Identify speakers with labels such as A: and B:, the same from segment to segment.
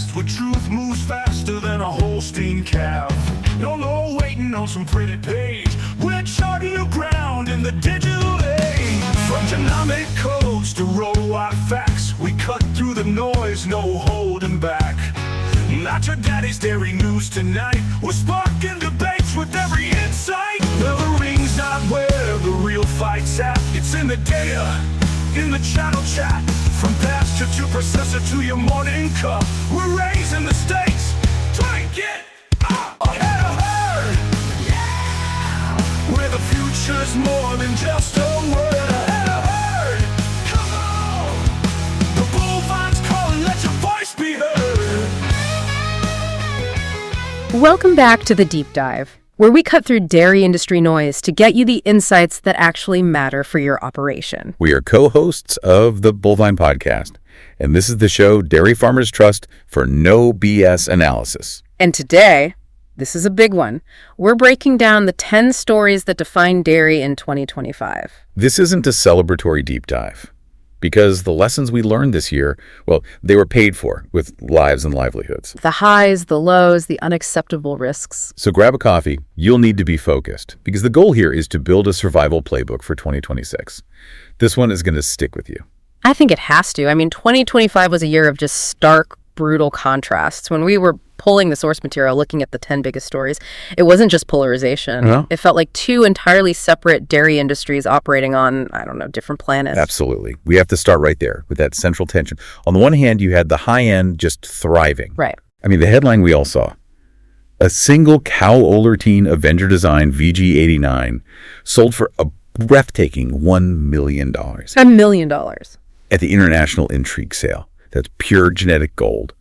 A: fast, where truth moves faster than a Holstein calf. No waiting on some pretty page. We're charting new ground in the digital age. From genomic codes to roll-out facts, we cut through the noise, no holding back. Not your daddy's dairy news tonight. We're sparking debates with every insight. The ring's not where the real fight's at. It's in the data, in the channel chat. From pasture to processor to your morning cup, we're raising the stakes. Try and get ahead of herd. Yeah! Where the future's more than just a word. Ahead of herd. Come on! The bullfine's calling, let your voice be heard.
B: Welcome back to The Deep Dive, where we cut through dairy industry noise to get you the insights that actually matter for your operation.
C: We are co-hosts of the Bullvine Podcast, and this is the show Dairy Farmers Trust for no BS analysis.
B: And today, this is a big one. We're breaking down the 10 stories that define dairy in 2025.
C: This isn't a celebratory deep dive, because the lessons we learned this year, well, they were paid for with lives and livelihoods.
B: The highs, the lows, the unacceptable risks.
C: So grab a coffee. You'll need to be focused, because the goal here is to build a survival playbook for 2026. This one is going to stick with you.
B: I think it has to. I mean, 2025 was a year of just stark, brutal contrasts. When we were pulling the source material, looking at the 10 biggest stories, it wasn't just polarization.
C: No.
B: It felt like two entirely separate dairy industries operating on, different planets.
C: Absolutely. We have to start right there with that central tension. On the one hand, you had the high end just thriving.
B: Right.
C: I mean, the headline we all saw. A single cow-Olertine Avenger design VG89 sold for a breathtaking $1 million.
B: $1 million.
C: At the International Intrigue sale. That's pure genetic gold.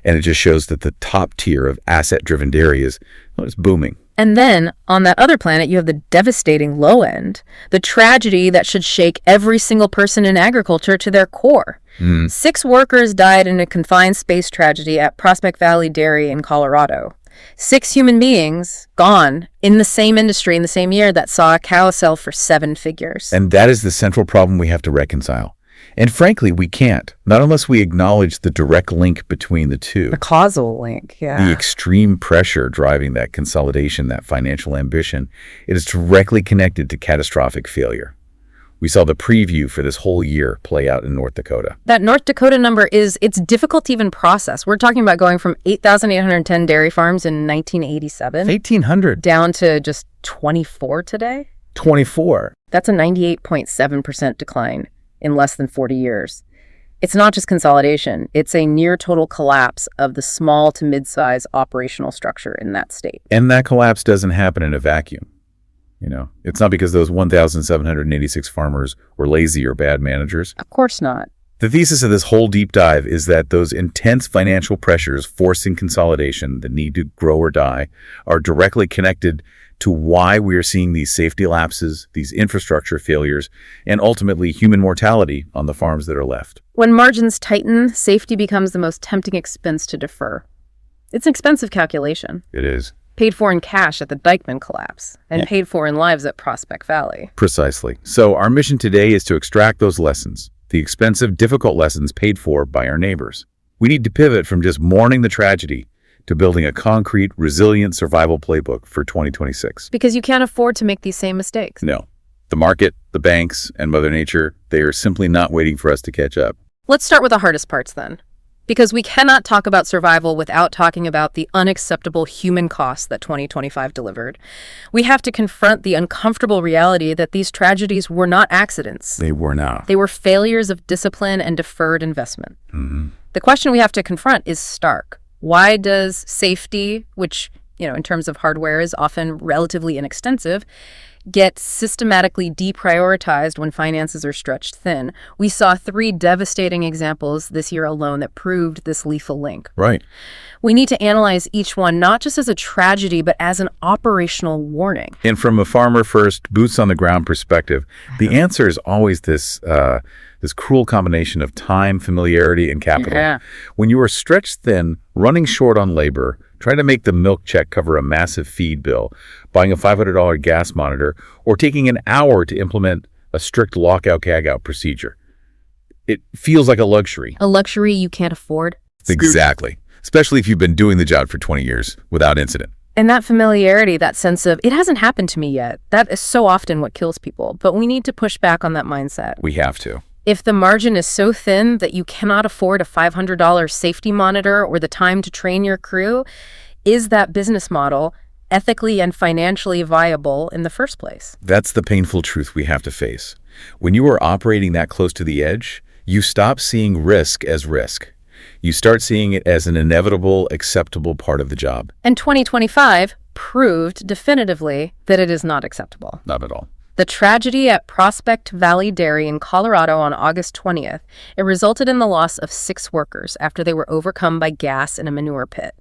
C: And it just shows that the top tier of asset-driven dairy is booming.
B: And then, on that other planet, you have the devastating low end, the tragedy that should shake every single person in agriculture to their core. 6 workers died in a confined space tragedy at Prospect Valley Dairy in Colorado. 6 human beings gone in the same industry in the same year that saw a cow sell for 7 figures.
C: And that is the central problem we have to reconcile. And frankly, we can't, not unless we acknowledge the direct link between the two.
B: The causal link, yeah.
C: The extreme pressure driving that consolidation, that financial ambition, it is directly connected to catastrophic failure. We saw the preview for this whole year play out in North Dakota.
B: That North Dakota number it's difficult to even process. We're talking about going from 8,810 dairy farms in 1987.
C: 1,800.
B: Down to just 24 today.
C: 24.
B: That's a 98.7% decline in less than 40 years. It's not just consolidation. It's a near total collapse of the small to mid-size operational structure in that state.
C: And that collapse doesn't happen in a vacuum. It's not because those 1,786 farmers were lazy or bad managers.
B: Of course not.
C: The thesis of this whole deep dive is that those intense financial pressures forcing consolidation, the need to grow or die, are directly connected to why we are seeing these safety lapses, these infrastructure failures, and ultimately human mortality on the farms that are left.
B: When margins tighten, safety becomes the most tempting expense to defer. It's an expensive calculation.
C: It is.
B: Paid for in cash at the Dykeman collapse, and paid for in lives at Prospect Valley.
C: Precisely. So our mission today is to extract those lessons, the expensive, difficult lessons paid for by our neighbors. We need to pivot from just mourning the tragedy to building a concrete, resilient survival playbook for 2026.
B: Because you can't afford to make these same mistakes.
C: No. The market, the banks, and Mother Nature, they are simply not waiting for us to catch up.
B: Let's start with the hardest parts then. Because we cannot talk about survival without talking about the unacceptable human cost that 2025 delivered. We have to confront the uncomfortable reality that these tragedies were not accidents.
C: They were not.
B: They were failures of discipline and deferred investment. The question we have to confront is stark. Why does safety, which, in terms of hardware is often relatively inextensive, get systematically deprioritized when finances are stretched thin? We saw 3 devastating examples this year alone that proved this lethal link.
C: Right.
B: We need to analyze each one not just as a tragedy, but as an operational warning.
C: And from a farmer-first, boots-on-the-ground perspective, the answer is always this cruel combination of time, familiarity, and capital.
B: Yeah.
C: When you are stretched thin, running short on labor, trying to make the milk check cover a massive feed bill, buying a $500 gas monitor, or taking an hour to implement a strict lockout-gag-out procedure. It feels like a luxury.
B: A luxury you can't afford?
C: Exactly. especially if you've been doing the job for 20 years without incident.
B: And that familiarity, that sense of, it hasn't happened to me yet, that is so often what kills people. But we need to push back on that mindset.
C: We have to.
B: If the margin is so thin that you cannot afford a $500 safety monitor or the time to train your crew, is that business model ethically and financially viable in the first place?
C: That's the painful truth we have to face. When you are operating that close to the edge, you stop seeing risk as risk. You start seeing it as an inevitable, acceptable part of the job.
B: And 2025 proved definitively that it is not acceptable.
C: Not at all.
B: The tragedy at Prospect Valley Dairy in Colorado on August 20th, it resulted in the loss of 6 workers after they were overcome by gas in a manure pit.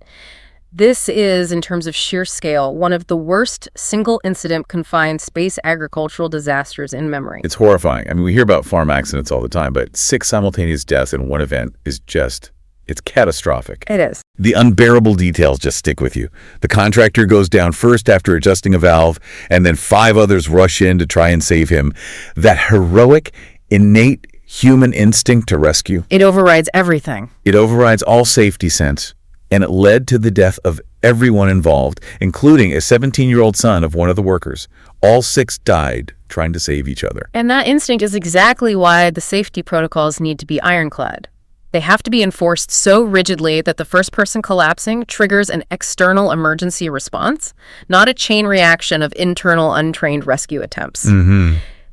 B: This is, in terms of sheer scale, one of the worst single-incident confined space agricultural disasters in memory.
C: It's horrifying. I mean, we hear about farm accidents all the time, but 6 simultaneous deaths in one event is just, it's catastrophic.
B: It is.
C: The unbearable details just stick with you. The contractor goes down first after adjusting a valve, and then 5 others rush in to try and save him. That heroic, innate human instinct to rescue.
B: It overrides everything.
C: It overrides all safety sense, and it led to the death of everyone involved, including a 17-year-old son of one of the workers. All 6 died trying to save each other.
B: And that instinct is exactly why the safety protocols need to be ironclad. They have to be enforced so rigidly that the first person collapsing triggers an external emergency response, not a chain reaction of internal untrained rescue attempts.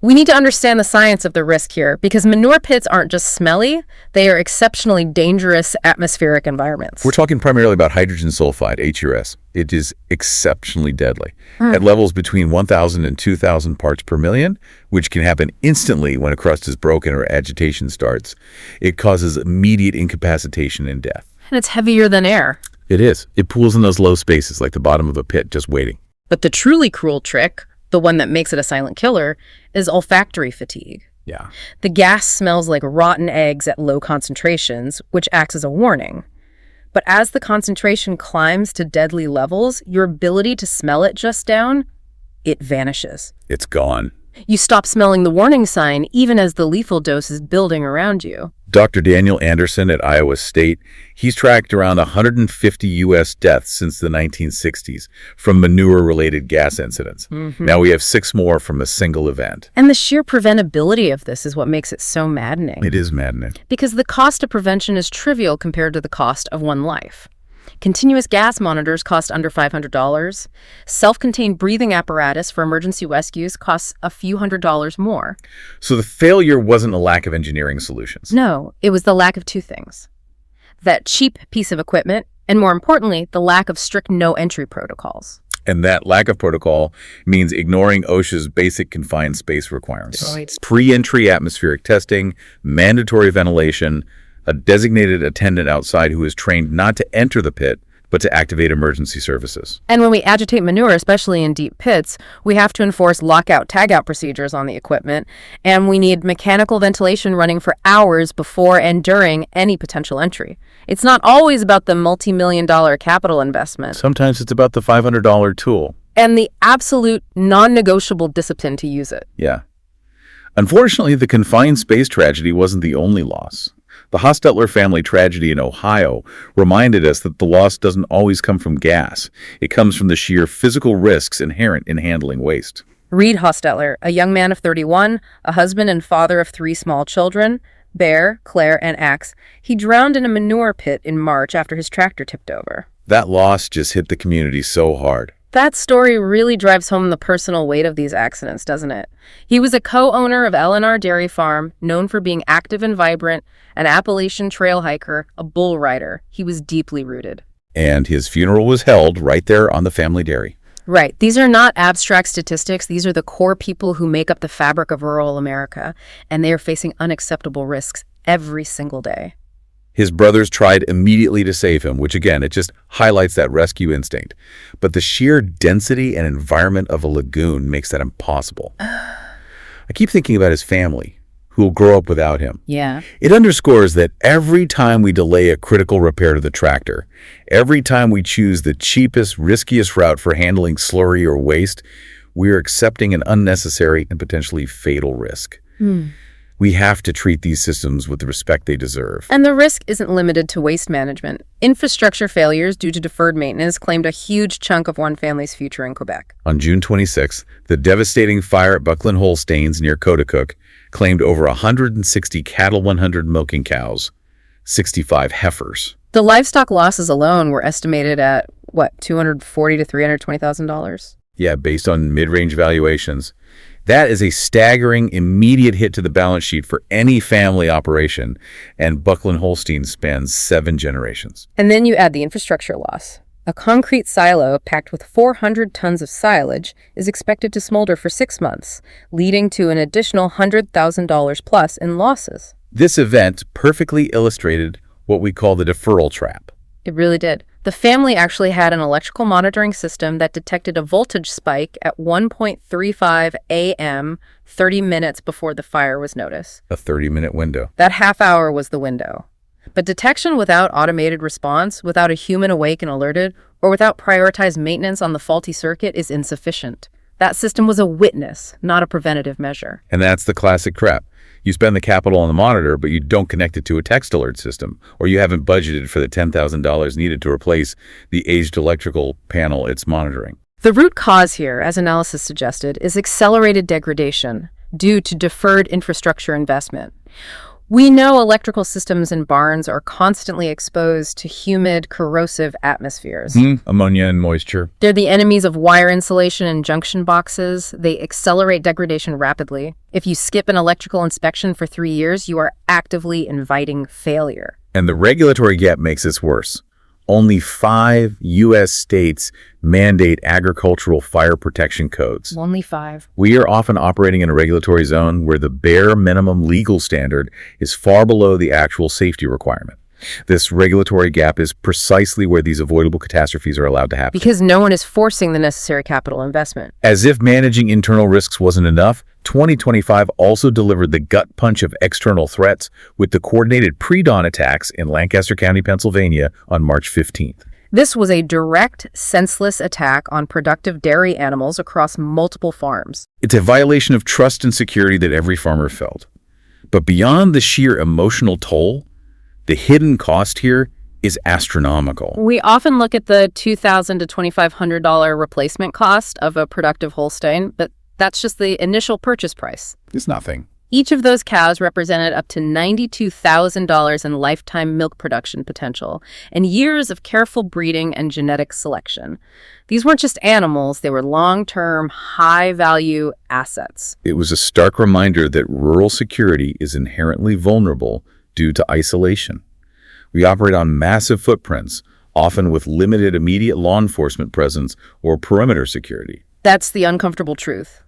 B: We need to understand the science of the risk here, because manure pits aren't just smelly, they are exceptionally dangerous atmospheric environments.
C: We're talking primarily about hydrogen sulfide, HRS. It is exceptionally deadly. At levels between 1,000 and 2,000 parts per million, which can happen instantly when a crust is broken or agitation starts, it causes immediate incapacitation and death.
B: And it's heavier than air.
C: It is. It pools in those low spaces like the bottom of a pit, just waiting.
B: But the truly cruel trick, the one that makes it a silent killer, is olfactory fatigue.
C: Yeah.
B: The gas smells like rotten eggs at low concentrations, which acts as a warning. But as the concentration climbs to deadly levels, your ability to smell it just down, it vanishes.
C: It's gone.
B: You stop smelling the warning sign even as the lethal dose is building around you.
C: Dr. Daniel Anderson at Iowa State, he's tracked around 150 U.S. deaths since the 1960s from manure-related gas incidents. Now we have 6 more from a single event.
B: And the sheer preventability of this is what makes it so maddening.
C: It is maddening.
B: Because the cost of prevention is trivial compared to the cost of one life. Continuous gas monitors cost under $500. Self-contained breathing apparatus for emergency rescues costs a few $100s more.
C: So the failure wasn't a lack of engineering solutions.
B: No, it was the lack of 2 things. That cheap piece of equipment, and more importantly, the lack of strict no-entry protocols.
C: And that lack of protocol means ignoring OSHA's basic confined space requirements.
B: Right.
C: Pre-entry atmospheric testing, mandatory ventilation, a designated attendant outside who is trained not to enter the pit, but to activate emergency services.
B: And when we agitate manure, especially in deep pits, we have to enforce lockout-tagout procedures on the equipment, and we need mechanical ventilation running for hours before and during any potential entry. It's not always about the multi-million-dollar capital investment.
C: Sometimes it's about the $500 tool.
B: And the absolute non-negotiable discipline to use it.
C: Yeah. Unfortunately, the confined space tragedy wasn't the only loss. The Hostetler family tragedy in Ohio reminded us that the loss doesn't always come from gas. It comes from the sheer physical risks inherent in handling waste.
B: Reed Hostetler, a young man of 31, a husband and father of 3 small children, Bear, Claire, and Axe, he drowned in a manure pit in March after his tractor tipped over.
C: That loss just hit the community so hard.
B: That story really drives home the personal weight of these accidents, doesn't it? He was a co-owner of L&R Dairy Farm, known for being active and vibrant, an Appalachian trail hiker, a bull rider. He was deeply rooted.
C: And his funeral was held right there on the family dairy.
B: Right. These are not abstract statistics. These are the core people who make up the fabric of rural America, and they are facing unacceptable risks every single day.
C: His brothers tried immediately to save him, which again, it just highlights that rescue instinct. But the sheer density and environment of a lagoon makes that impossible. I keep thinking about his family, who will grow up without him.
B: Yeah.
C: It underscores that every time we delay a critical repair to the tractor, every time we choose the cheapest, riskiest route for handling slurry or waste, we are accepting an unnecessary and potentially fatal risk. We We have to treat these systems with the respect they deserve.
B: And the risk isn't limited to waste management. Infrastructure failures due to deferred maintenance claimed a huge chunk of one family's future in Quebec.
C: On June 26th, the devastating fire at Buckland Holsteins near Coaticook claimed over 160 cattle 100 milking cows, 65 heifers.
B: The livestock losses alone were estimated at, $240,000 to $320,000?
C: Yeah, based on mid-range valuations. That is a staggering, immediate hit to the balance sheet for any family operation, and Buckland Holstein spans 7 generations.
B: And then you add the infrastructure loss. A concrete silo packed with 400 tons of silage is expected to smolder for 6 months, leading to an additional $100,000 plus in losses.
C: This event perfectly illustrated what we call the deferral trap.
B: It really did. The family actually had an electrical monitoring system that detected a voltage spike at 1:35 a.m., 30 minutes before the fire was noticed.
C: A 30-minute window.
B: That half hour was the window. But detection without automated response, without a human awake and alerted, or without prioritized maintenance on the faulty circuit is insufficient. That system was a witness, not a preventative measure.
C: And that's the classic trap. You spend the capital on the monitor, but you don't connect it to a text alert system, or you haven't budgeted for the $10,000 needed to replace the aged electrical panel it's monitoring.
B: The root cause here, as analysis suggested, is accelerated degradation due to deferred infrastructure investment. We know electrical systems in barns are constantly exposed to humid, corrosive atmospheres.
C: Ammonia and moisture.
B: They're the enemies of wire insulation and junction boxes. They accelerate degradation rapidly. If you skip an electrical inspection for 3 years, you are actively inviting failure.
C: And the regulatory gap makes this worse. Only 5 U.S. states mandate agricultural fire protection codes.
B: Only 5.
C: We are often operating in a regulatory zone where the bare minimum legal standard is far below the actual safety requirement. This regulatory gap is precisely where these avoidable catastrophes are allowed to happen.
B: Because no one is forcing the necessary capital investment.
C: As if managing internal risks wasn't enough, 2025 also delivered the gut punch of external threats with the coordinated pre-dawn attacks in Lancaster County, Pennsylvania on March 15th.
B: This was a direct, senseless attack on productive dairy animals across multiple farms.
C: It's a violation of trust and security that every farmer felt. But beyond the sheer emotional toll, the hidden cost here is astronomical.
B: We often look at the $2,000 to $2,500 replacement cost of a productive Holstein, but that's just the initial purchase price.
C: It's nothing.
B: Each of those cows represented up to $92,000 in lifetime milk production potential and years of careful breeding and genetic selection. These weren't just animals, they were long-term, high-value assets.
C: It was a stark reminder that rural security is inherently vulnerable due to isolation. We operate on massive footprints, often with limited immediate law enforcement presence or perimeter security.
B: That's the uncomfortable truth.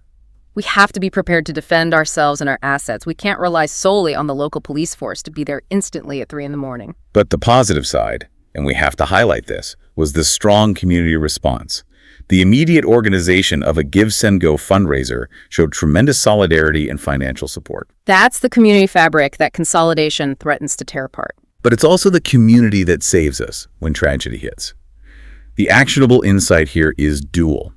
B: We have to be prepared to defend ourselves and our assets. We can't rely solely on the local police force to be there instantly at 3 a.m.
C: But the positive side, and we have to highlight this, was the strong community response. The immediate organization of a Give, Send, Go fundraiser showed tremendous solidarity and financial support.
B: That's the community fabric that consolidation threatens to tear apart.
C: But it's also the community that saves us when tragedy hits. The actionable insight here is dual.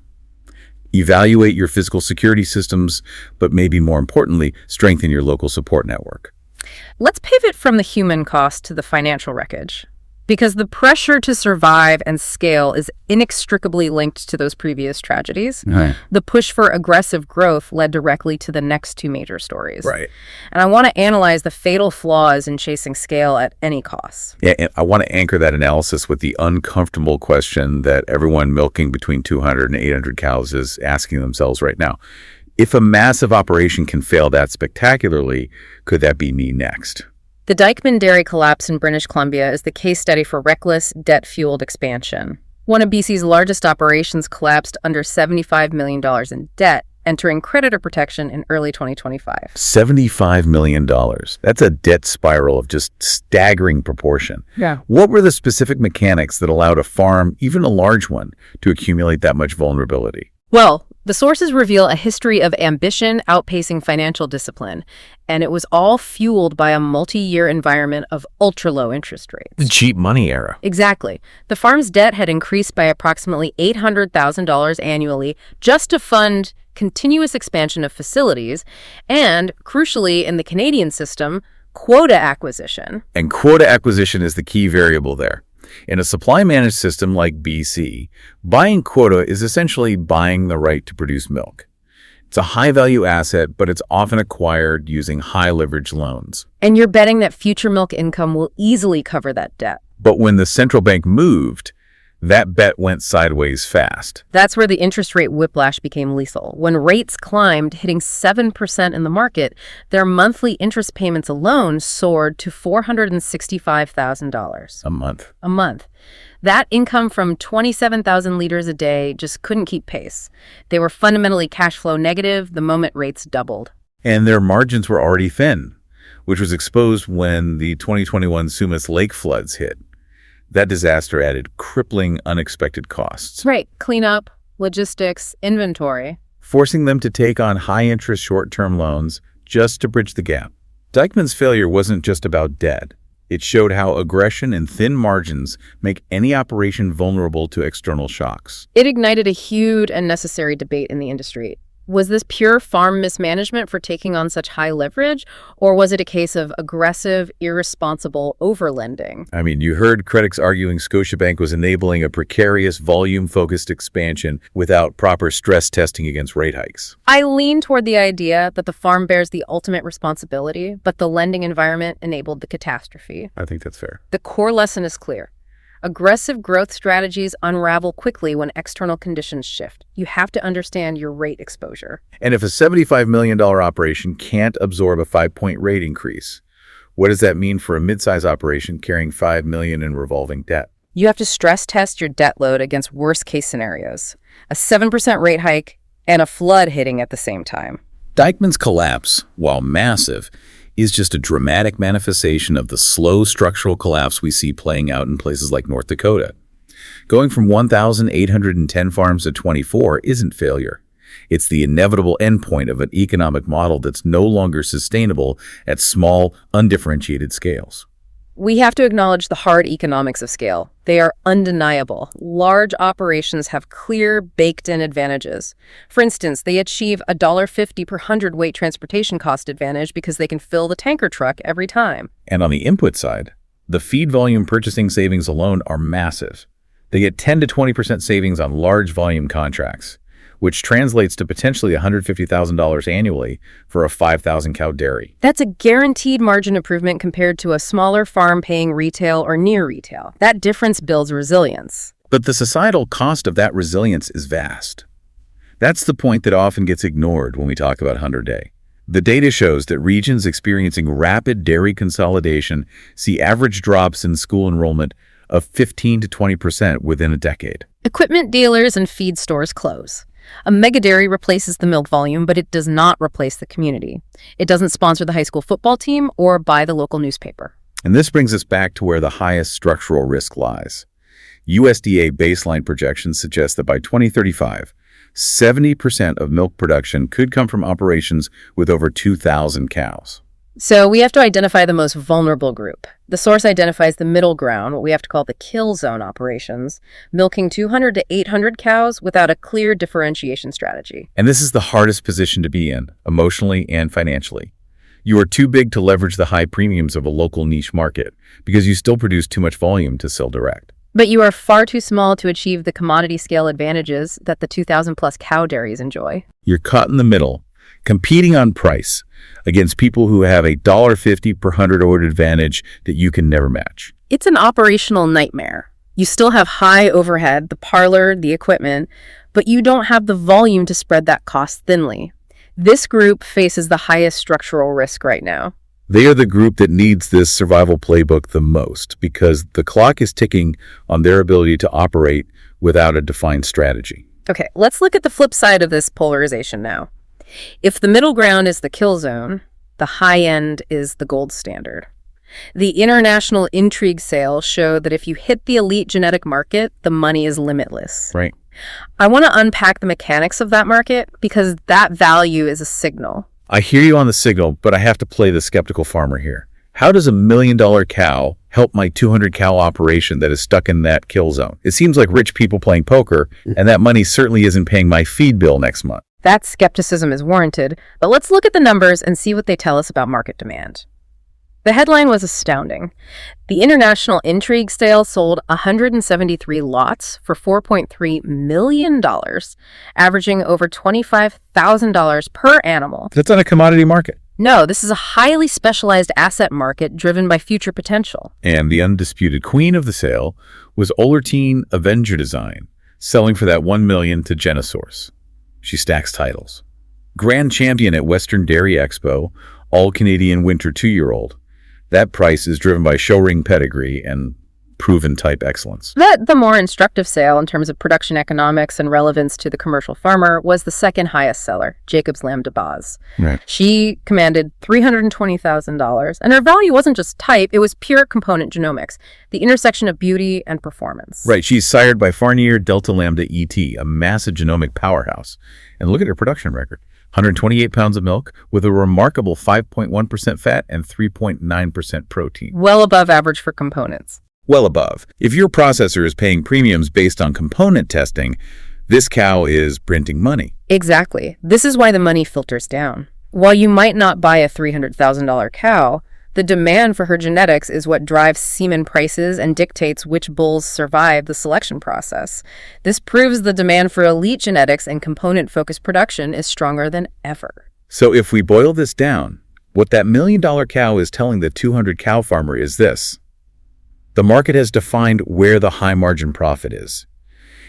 C: Evaluate your physical security systems, but maybe more importantly, strengthen your local support network.
B: Let's pivot from the human cost to the financial wreckage, because the pressure to survive and scale is inextricably linked to those previous tragedies.
C: Right.
B: The push for aggressive growth led directly to the next 2 major stories.
C: Right.
B: And I want to analyze the fatal flaws in chasing scale at any cost.
C: Yeah, and I want to anchor that analysis with the uncomfortable question that everyone milking between 200 and 800 cows is asking themselves right now. If a massive operation can fail that spectacularly, could that be me next?
B: The Dykeman Dairy collapse in British Columbia is the case study for reckless, debt-fueled expansion. One of BC's largest operations collapsed under $75 million in debt, entering creditor protection in early 2025.
C: $75 million. That's a debt spiral of just staggering proportion.
B: Yeah.
C: What were the specific mechanics that allowed a farm, even a large one, to accumulate that much vulnerability?
B: Well, the sources reveal a history of ambition outpacing financial discipline, and it was all fueled by a multi-year environment of ultra-low interest
C: The
B: rates.
C: cheap money era.
B: Exactly. The farm's debt had increased by approximately $800,000 annually just to fund continuous expansion of facilities, and, crucially in the Canadian system, quota acquisition.
C: And quota acquisition is the key variable there. In a supply-managed system like BC, buying quota is essentially buying the right to produce milk. It's a high-value asset, but it's often acquired using high-leverage loans.
B: And you're betting that future milk income will easily cover that debt.
C: But when the central bank moved, that bet went sideways fast.
B: That's where the interest rate whiplash became lethal. When rates climbed, hitting 7% in the market, their monthly interest payments alone soared to $465,000
C: A month.
B: That income from 27,000 liters a day just couldn't keep pace. They were fundamentally cash flow negative the moment rates doubled.
C: And their margins were already thin, which was exposed when the 2021 Sumas Lake floods hit. That disaster added crippling, unexpected costs,
B: Right. Cleanup, logistics, inventory.
C: forcing them to take on high-interest short-term loans just to bridge the gap. Dykman's failure wasn't just about debt. It showed how aggression and thin margins make any operation vulnerable to external shocks.
B: It ignited a huge and necessary debate in the industry. Was this pure farm mismanagement for taking on such high leverage, or was it a case of aggressive, irresponsible overlending?
C: I mean, you heard critics arguing Scotiabank was enabling a precarious, volume-focused expansion without proper stress testing against rate hikes.
B: I lean toward the idea that the farm bears the ultimate responsibility, but the lending environment enabled the catastrophe.
C: I think that's fair.
B: The core lesson is clear. Aggressive growth strategies unravel quickly when external conditions shift. You have to understand your rate exposure.
C: And if a $75 million operation can't absorb a 5-point rate increase, what does that mean for a mid-size operation carrying $5 million in revolving debt?
B: You have to stress test your debt load against worst-case scenarios. A 7% rate hike and a flood hitting at the same time.
C: Dykman's collapse, while massive, is just a dramatic manifestation of the slow structural collapse we see playing out in places like North Dakota. Going from 1,810 farms to 24 isn't failure. It's the inevitable endpoint of an economic model that's no longer sustainable at small, undifferentiated scales.
B: We have to acknowledge the hard economics of scale. They are undeniable. Large operations have clear, baked-in advantages. For instance, they achieve a $1.50 per hundredweight transportation cost advantage because they can fill the tanker truck every time.
C: And on the input side, the feed volume purchasing savings alone are massive. They get 10 to 20% savings on large volume contracts, which translates to potentially $150,000 annually for a 5,000 cow dairy.
B: That's a guaranteed margin improvement compared to a smaller farm paying retail or near retail. That difference builds resilience.
C: But the societal cost of that resilience is vast. That's the point that often gets ignored when we talk about 100-day. The data shows that regions experiencing rapid dairy consolidation see average drops in school enrollment of 15 to 20% within a decade.
B: Equipment dealers and feed stores close. A mega dairy replaces the milk volume, but it does not replace the community. It doesn't sponsor the high school football team or buy the local newspaper.
C: And this brings us back to where the highest structural risk lies. USDA baseline projections suggest that by 2035, 70% of milk production could come from operations with over 2,000 cows.
B: So we have to identify the most vulnerable group. The source identifies the middle ground, what we have to call the kill zone operations, milking 200 to 800 cows without a clear differentiation strategy.
C: And this is the hardest position to be in, emotionally and financially. You are too big to leverage the high premiums of a local niche market because you still produce too much volume to sell direct.
B: But you are far too small to achieve the commodity scale advantages that the 2,000 plus cow dairies enjoy.
C: You're caught in the middle, competing on price against people who have a $1.50 per hundredweight advantage that you can never match.
B: It's an operational nightmare. You still have high overhead, the parlor, the equipment, but you don't have the volume to spread that cost thinly. This group faces the highest structural risk right now.
C: They are the group that needs this survival playbook the most because the clock is ticking on their ability to operate without a defined strategy.
B: Okay, let's look at the flip side of this polarization now. If the middle ground is the kill zone, the high end is the gold standard. The international intrigue sales show that if you hit the elite genetic market, the money is limitless.
C: Right.
B: I want to unpack the mechanics of that market because that value is a signal.
C: I hear you on the signal, but I have to play the skeptical farmer here. How does $1 million cow help my 200 cow operation that is stuck in that kill zone? It seems like rich people playing poker, and that money certainly isn't paying my feed bill next month.
B: That skepticism is warranted, but let's look at the numbers and see what they tell us about market demand. The headline was astounding. The International Intrigue sale sold 173 lots for $4.3 million, averaging over $25,000 per animal.
C: That's on a commodity market.
B: No, this is a highly specialized asset market driven by future potential.
C: And the undisputed queen of the sale was Olertine Avenger Design, selling for that $1 million to Genosource. She stacks titles. Grand Champion at Western Dairy Expo, All-Canadian Winter 2-year-old. That price is driven by showring pedigree and proven type excellence.
B: The more instructive sale in terms of production economics and relevance to the commercial farmer was the second highest seller, Jacob's Lamb de Baz.
C: Right.
B: She commanded $320,000, and her value wasn't just type, it was pure component genomics, the intersection of beauty and performance.
C: Right, she's sired by Farnier Delta Lambda ET, a massive genomic powerhouse. And look at her production record. 128 pounds of milk with a remarkable 5.1% fat and 3.9% protein.
B: Well above average for components.
C: Well above. If your processor is paying premiums based on component testing, this cow is printing money.
B: Exactly. This is why the money filters down. While you might not buy a $300,000 cow, the demand for her genetics is what drives semen prices and dictates which bulls survive the selection process. This proves the demand for elite genetics and component-focused production is stronger than ever.
C: So if we boil this down, what that $1 million cow is telling the 200 cow farmer is this. The market has defined where the high margin profit is.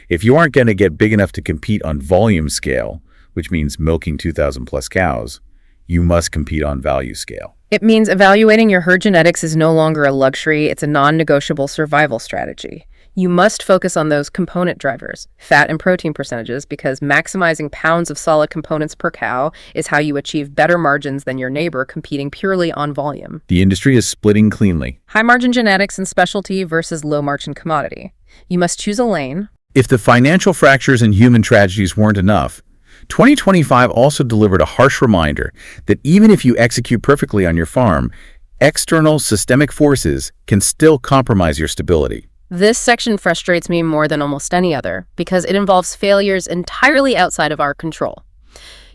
C: If you aren't going to get big enough to compete on volume scale, which means milking 2,000 plus cows, you must compete on value scale.
B: It means evaluating your herd genetics is no longer a luxury, it's a non-negotiable survival strategy. You must focus on those component drivers, fat and protein percentages, because maximizing pounds of solid components per cow is how you achieve better margins than your neighbor competing purely on volume.
C: The industry is splitting cleanly.
B: High-margin genetics and specialty versus low-margin commodity. You must choose a lane.
C: If the financial fractures and human tragedies weren't enough, 2025 also delivered a harsh reminder that even if you execute perfectly on your farm, external systemic forces can still compromise your stability.
B: This section frustrates me more than almost any other because it involves failures entirely outside of our control.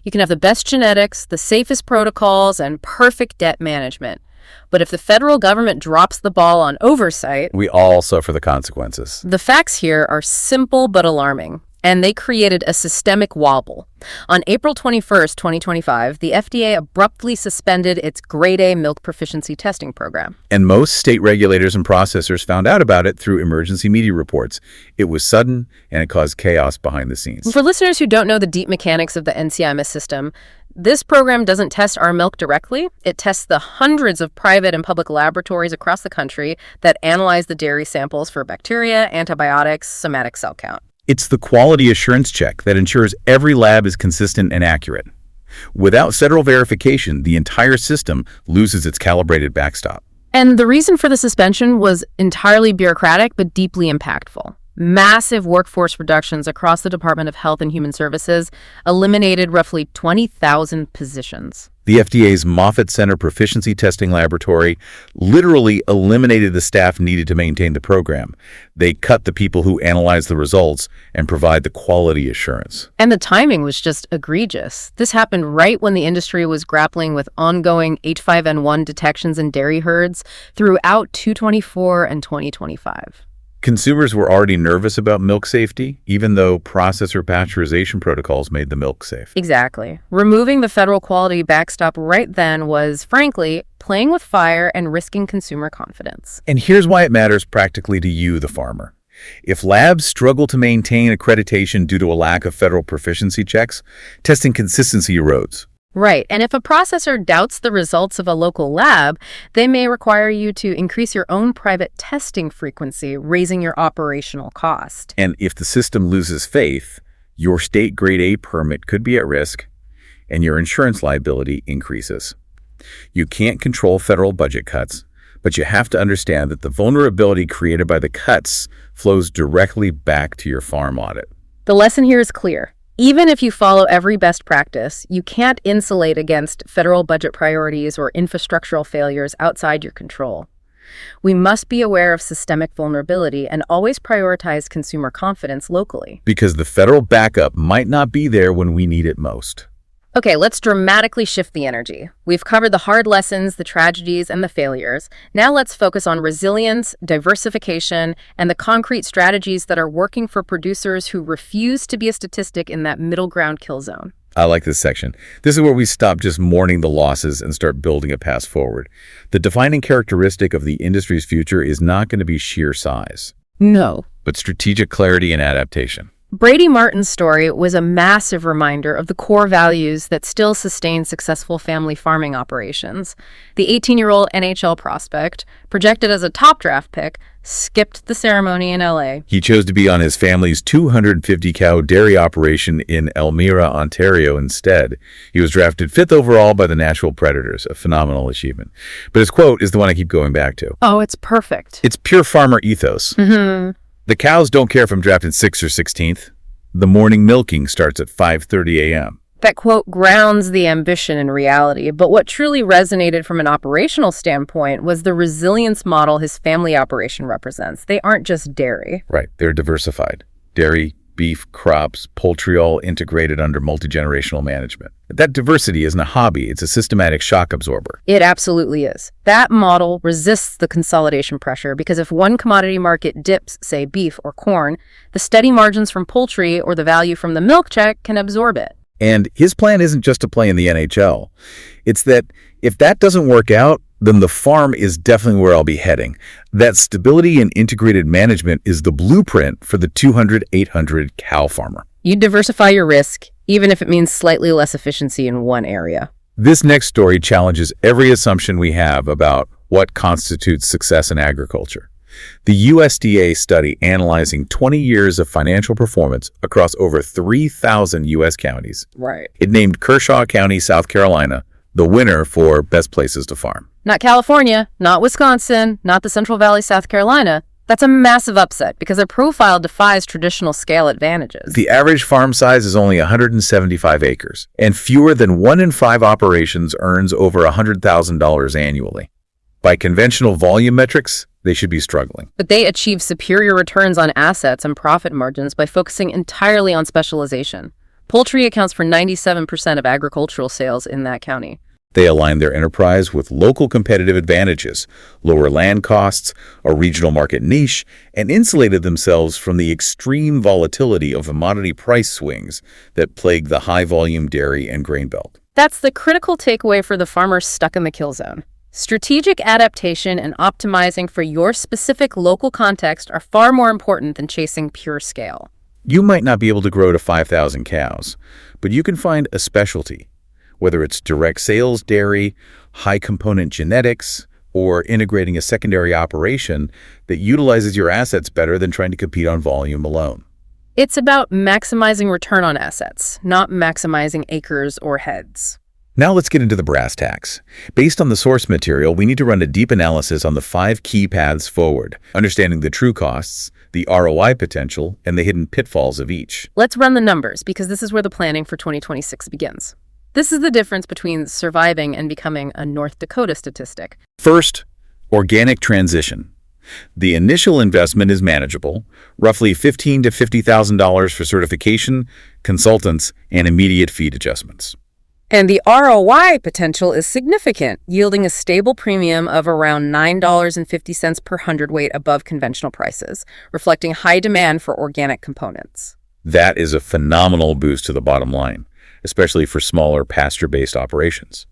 B: You can have the best genetics, the safest protocols, and perfect debt management. But if the federal government drops the ball on oversight,
C: we all suffer the consequences.
B: The facts here are simple but alarming, and they created a systemic wobble. On April 21st, 2025, the FDA abruptly suspended its Grade A milk proficiency testing program.
C: And most state regulators and processors found out about it through emergency media reports. It was sudden, and it caused chaos behind the scenes.
B: For listeners who don't know the deep mechanics of the NCIMS system, this program doesn't test our milk directly. It tests the hundreds of private and public laboratories across the country that analyze the dairy samples for bacteria, antibiotics, somatic cell count.
C: It's the quality assurance check that ensures every lab is consistent and accurate. Without federal verification, the entire system loses its calibrated backstop.
B: And the reason for the suspension was entirely bureaucratic but deeply impactful. Massive workforce reductions across the Department of Health and Human Services eliminated roughly 20,000 positions.
C: The FDA's Moffitt Center Proficiency Testing Laboratory literally eliminated the staff needed to maintain the program. They cut the people who analyze the results and provide the quality assurance.
B: And the timing was just egregious. This happened right when the industry was grappling with ongoing H5N1 detections in dairy herds throughout 2024 and 2025.
C: Consumers were already nervous about milk safety, even though processor pasteurization protocols made the milk safe.
B: Exactly. Removing the federal quality backstop right then was, frankly, playing with fire and risking consumer confidence.
C: And here's why it matters practically to you, the farmer. If labs struggle to maintain accreditation due to a lack of federal proficiency checks, testing consistency erodes.
B: Right. And if a processor doubts the results of a local lab, they may require you to increase your own private testing frequency, raising your operational cost.
C: And if the system loses faith, your state grade A permit could be at risk and your insurance liability increases. You can't control federal budget cuts, but you have to understand that the vulnerability created by the cuts flows directly back to your farm audit.
B: The lesson here is clear. Even if you follow every best practice, you can't insulate against federal budget priorities or infrastructural failures outside your control. We must be aware of systemic vulnerability and always prioritize consumer confidence locally.
C: Because the federal backup might not be there when we need it most.
B: Okay, let's dramatically shift the energy. We've covered the hard lessons, the tragedies, and the failures. Now let's focus on resilience, diversification, and the concrete strategies that are working for producers who refuse to be a statistic in that middle ground kill zone.
C: I like this section. This is where we stop just mourning the losses and start building a path forward. The defining characteristic of the industry's future is not going to be sheer size,
B: No.
C: but strategic clarity and adaptation.
B: Brady Martin's story was a massive reminder of the core values that still sustain successful family farming operations. The 18-year-old NHL prospect, projected as a top draft pick, skipped the ceremony in LA.
C: He chose to be on his family's 250-cow dairy operation in Elmira, Ontario instead. He was drafted 5th overall by the Nashville Predators, a phenomenal achievement. But his quote is the one I keep going back to.
B: Oh, it's perfect.
C: It's pure farmer ethos. The cows don't care if I'm drafted 6th or 16th. The morning milking starts at 5:30 a.m.
B: That quote grounds the ambition in reality, but what truly resonated from an operational standpoint was the resilience model his family operation represents. They aren't just dairy.
C: Right, they're diversified. Dairy, beef, crops, poultry, all integrated under multi-generational management. That diversity isn't a hobby, it's a systematic shock absorber.
B: It absolutely is. That model resists the consolidation pressure because if one commodity market dips, say beef or corn, the steady margins from poultry or the value from the milk check can absorb it.
C: And his plan isn't just to play in the NHL. It's that if that doesn't work out, then the farm is definitely where I'll be heading. That stability and integrated management is the blueprint for the 200-800 cow farmer.
B: You diversify your risk, even if it means slightly less efficiency in one area.
C: This next story challenges every assumption we have about what constitutes success in agriculture. The USDA study analyzing 20 years of financial performance across over 3,000 U.S. counties.
B: Right.
C: It named Kershaw County, South Carolina, the winner for best places to farm.
B: Not California, not Wisconsin, not the Central Valley, South Carolina. That's a massive upset because their profile defies traditional scale advantages.
C: The average farm size is only 175 acres, and fewer than 1 in 5 operations earns over $100,000 annually. By conventional volume metrics, they should be struggling.
B: But they achieve superior returns on assets and profit margins by focusing entirely on specialization. Poultry accounts for 97% of agricultural sales in that county.
C: They align their enterprise with local competitive advantages, lower land costs, a regional market niche, and insulated themselves from the extreme volatility of commodity price swings that plague the high-volume dairy and grain belt.
B: That's the critical takeaway for the farmers stuck in the kill zone. Strategic adaptation and optimizing for your specific local context are far more important than chasing pure scale.
C: You might not be able to grow to 5,000 cows, but you can find a specialty, whether it's direct sales dairy, high-component genetics, or integrating a secondary operation that utilizes your assets better than trying to compete on volume alone.
B: It's about maximizing return on assets, not maximizing acres or heads.
C: Now let's get into the brass tacks. Based on the source material, we need to run a deep analysis on the 5 key paths forward, understanding the true costs, the ROI potential, and the hidden pitfalls of each.
B: Let's run the numbers because this is where the planning for 2026 begins. This is the difference between surviving and becoming a North Dakota statistic.
C: First, organic transition. The initial investment is manageable, roughly $15,000 to $50,000 for certification, consultants, and immediate feed adjustments.
B: And the ROI potential is significant, yielding a stable premium of around $9.50 per hundredweight above conventional prices, reflecting high demand for organic components.
C: That is a phenomenal boost to the bottom line, especially for smaller pasture-based operations.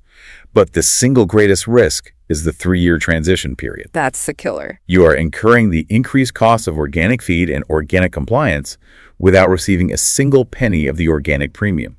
C: But the single greatest risk is the 3-year transition period.
B: That's the killer.
C: You are incurring the increased cost of organic feed and organic compliance without receiving a single penny of the organic premium.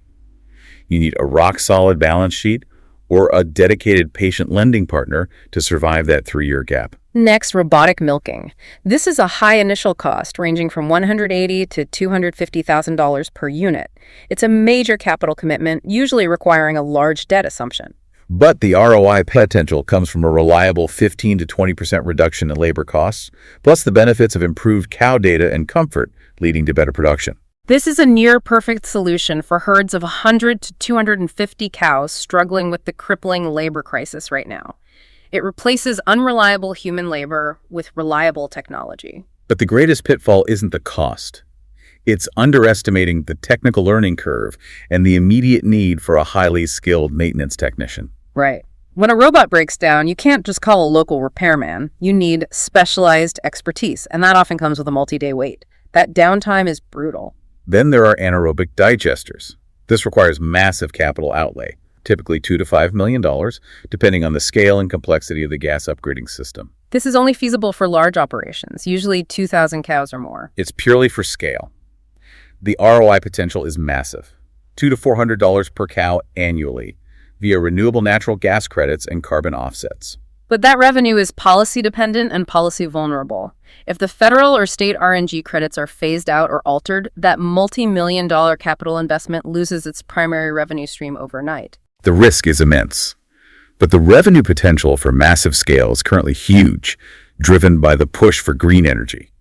C: You need a rock-solid balance sheet or a dedicated patient lending partner to survive that 3-year gap.
B: Next, robotic milking. This is a high initial cost ranging from $180,000 to $250,000 per unit. It's a major capital commitment, usually requiring a large debt assumption.
C: But the ROI potential comes from a reliable 15 to 20% reduction in labor costs, plus the benefits of improved cow data and comfort, leading to better production.
B: This is a near-perfect solution for herds of 100 to 250 cows struggling with the crippling labor crisis right now. It replaces unreliable human labor with reliable technology.
C: But the greatest pitfall isn't the cost. It's underestimating the technical learning curve and the immediate need for a highly skilled maintenance technician.
B: Right. When a robot breaks down, you can't just call a local repairman. You need specialized expertise, and that often comes with a multi-day wait. That downtime is brutal.
C: Then there are anaerobic digesters. This requires massive capital outlay, typically $2 to $5 million, depending on the scale and complexity of the gas upgrading system.
B: This is only feasible for large operations, usually 2,000 cows or more.
C: It's purely for scale. The ROI potential is massive, $200 to $400 per cow annually, via renewable natural gas credits and carbon offsets.
B: But that revenue is policy dependent and policy vulnerable. If the federal or state RNG credits are phased out or altered, that multi-million-dollar capital investment loses its primary revenue stream overnight.
C: The risk is immense, but the revenue potential for massive scale is currently huge, driven by the push for green energy.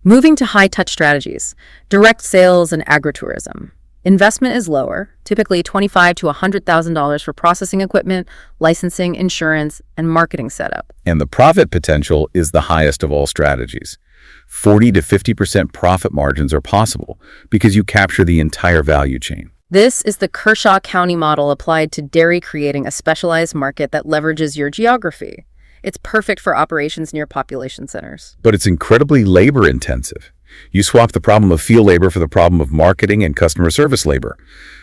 B: Moving to high-touch strategies, direct sales and agritourism. Investment is lower, typically $25,000 to $100,000 for processing equipment, licensing, insurance, and marketing setup.
C: And the profit potential is the highest of all strategies. 40 to 50% profit margins are possible because you capture the entire value chain.
B: This is the Kershaw County model applied to dairy, creating a specialized market that leverages your geography. It's perfect for operations near population centers.
C: But it's incredibly labor intensive. You swap the problem of field labor for the problem of marketing and customer service labor.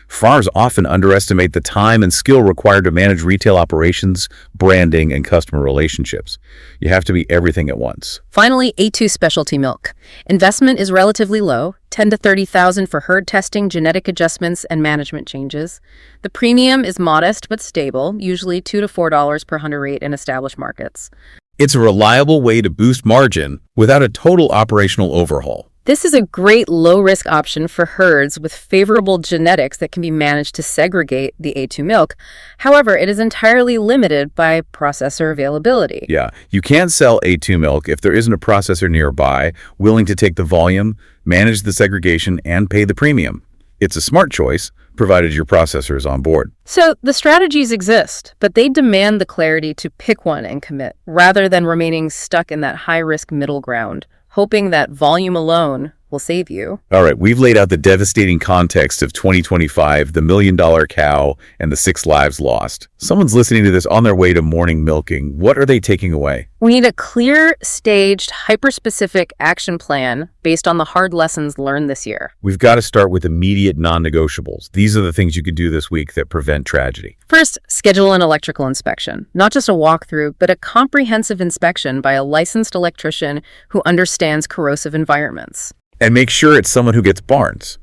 C: Farmers often underestimate the time and skill required to manage retail operations, branding, and customer relationships. You have to be everything at once.
B: Finally, A2 specialty milk. Investment is relatively low, $10,000 to $30,000 for herd testing, genetic adjustments, and management changes. The premium is modest but stable, usually $2 to $4 per hundredweight in established markets.
C: It's a reliable way to boost margin without a total operational overhaul.
B: This is a great low-risk option for herds with favorable genetics that can be managed to segregate the A2 milk. However, it is entirely limited by processor availability.
C: Yeah, you can't sell A2 milk if there isn't a processor nearby willing to take the volume, manage the segregation, and pay the premium. It's a smart choice, provided your processor is on board.
B: So the strategies exist, but they demand the clarity to pick one and commit, rather than remaining stuck in that high-risk middle ground, hoping that volume alone will save you.
C: All right, we've laid out the devastating context of 2025, the $1 million cow, and the 6 lives lost. Someone's listening to this on their way to morning milking. What are they taking away?
B: We need a clear, staged, hyper-specific action plan based on the hard lessons learned this year.
C: We've got to start with immediate non-negotiables. These are the things you could do this week that prevent tragedy.
B: First, schedule an electrical inspection. Not just a walkthrough, but a comprehensive inspection by a licensed electrician who understands corrosive environments.
C: And make sure it's someone who gets barns,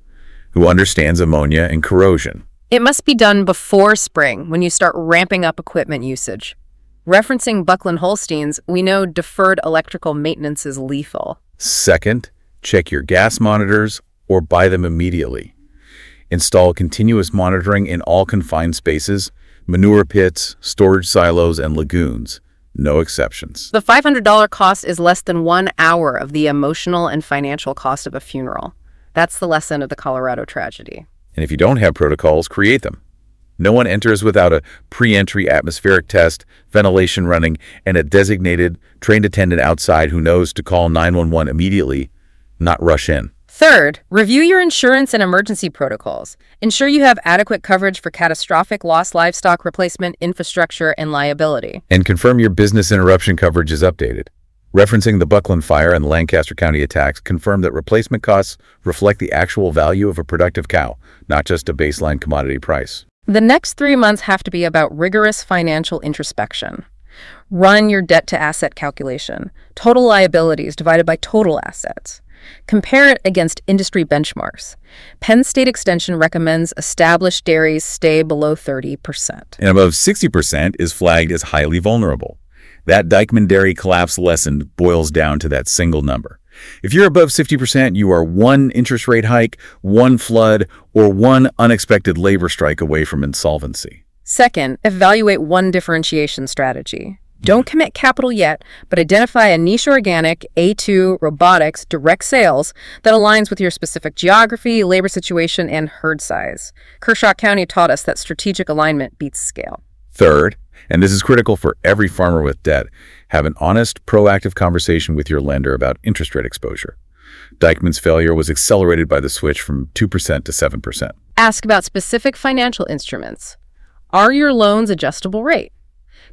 C: who understands ammonia and corrosion.
B: It must be done before spring, when you start ramping up equipment usage. Referencing Buckland Holsteins, we know deferred electrical maintenance is lethal.
C: Second, check your gas monitors or buy them immediately. Install continuous monitoring in all confined spaces, manure pits, storage silos, and lagoons. No exceptions.
B: The $500 cost is less than 1 hour of the emotional and financial cost of a funeral. That's the lesson of the Colorado tragedy.
C: And if you don't have protocols, create them. No one enters without a pre-entry atmospheric test, ventilation running, and a designated trained attendant outside who knows to call 911 immediately, not rush in.
B: Third, review your insurance and emergency protocols. Ensure you have adequate coverage for catastrophic lost livestock replacement, infrastructure, and liability.
C: And confirm your business interruption coverage is updated. Referencing the Buckland fire and the Lancaster County attacks, confirm that replacement costs reflect the actual value of a productive cow, not just a baseline commodity price.
B: The next 3 months have to be about rigorous financial introspection. Run your debt-to-asset calculation, total liabilities divided by total assets. Compare it against industry benchmarks. Penn State Extension recommends established dairies stay below 30%.
C: And above 60% is flagged as highly vulnerable. That Dykeman Dairy collapse lesson boils down to that single number. If you're above 50%, you are one interest rate hike, one flood, or one unexpected labor strike away from insolvency.
B: Second, evaluate one differentiation strategy. Don't commit capital yet, but identify a niche organic, A2, robotics, direct sales that aligns with your specific geography, labor situation, and herd size. Kershaw County taught us that strategic alignment beats scale.
C: Third, and this is critical for every farmer with debt, have an honest, proactive conversation with your lender about interest rate exposure. Dykman's failure was accelerated by the switch from 2% to 7%.
B: Ask about specific financial instruments. Are your loans adjustable rate?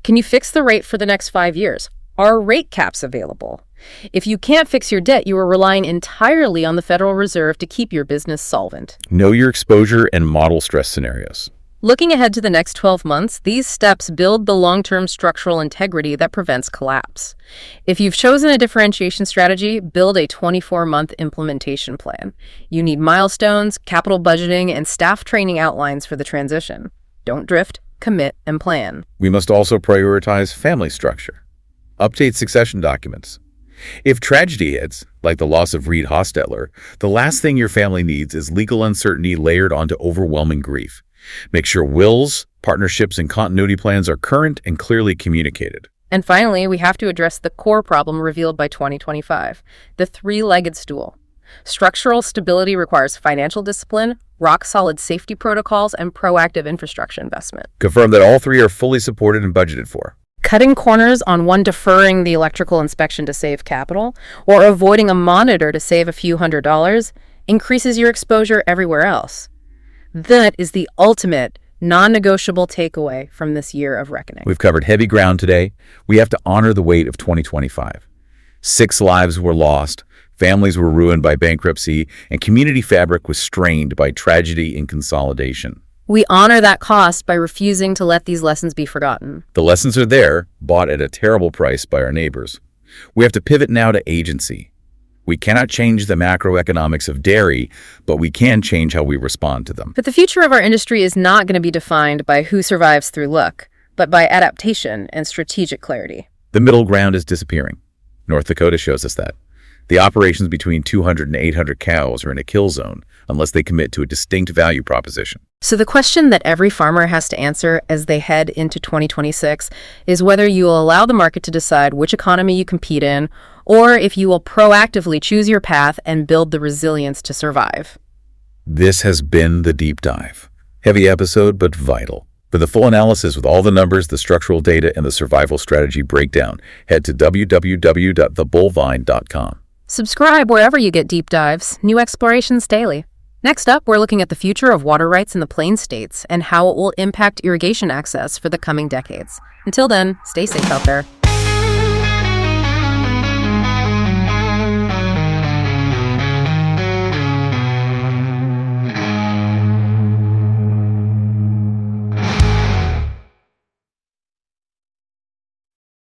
B: Can you fix the rate for the next 5 years? Are rate caps available? If you can't fix your debt, you are relying entirely on the Federal Reserve to keep your business solvent.
C: Know your exposure and model stress scenarios.
B: Looking ahead to the next 12 months, these steps build the long-term structural integrity that prevents collapse. If you've chosen a differentiation strategy, build a 24-month implementation plan. You need milestones, capital budgeting, and staff training outlines for the transition. Don't drift, commit, and plan.
C: We must also prioritize family structure. Update succession documents. If tragedy hits, like the loss of Reed Hostetler, the last thing your family needs is legal uncertainty layered onto overwhelming grief. Make sure wills, partnerships, and continuity plans are current and clearly communicated.
B: And finally, we have to address the core problem revealed by 2025, the three-legged stool. Structural stability requires financial discipline, rock-solid safety protocols, and proactive infrastructure investment.
C: Confirm that all three are fully supported and budgeted for.
B: Cutting corners on one deferring the electrical inspection to save capital, or avoiding a monitor to save a few $100s, increases your exposure everywhere else. That is the ultimate, non-negotiable takeaway from this year of reckoning.
C: We've covered heavy ground today. We have to honor the weight of 2025. 6 lives were lost, families were ruined by bankruptcy, and community fabric was strained by tragedy and consolidation.
B: We honor that cost by refusing to let these lessons be forgotten.
C: The lessons are there, bought at a terrible price by our neighbors. We have to pivot now to agency. We cannot change the macroeconomics of dairy, but we can change how we respond to them.
B: But the future of our industry is not going to be defined by who survives through luck, but by adaptation and strategic clarity.
C: The middle ground is disappearing. North Dakota shows us that. The operations between 200 and 800 cows are in a kill zone unless they commit to a distinct value proposition.
B: So the question that every farmer has to answer as they head into 2026 is whether you will allow the market to decide which economy you compete in, or if you will proactively choose your path and build the resilience to survive.
C: This has been The Deep Dive. Heavy episode, but vital. For the full analysis with all the numbers, the structural data, and the survival strategy breakdown, head to www.thebullvine.com.
B: Subscribe wherever you get deep dives, new explorations daily. Next up, we're looking at the future of water rights in the Plains states and how it will impact irrigation access for the coming decades. Until then, stay safe out there.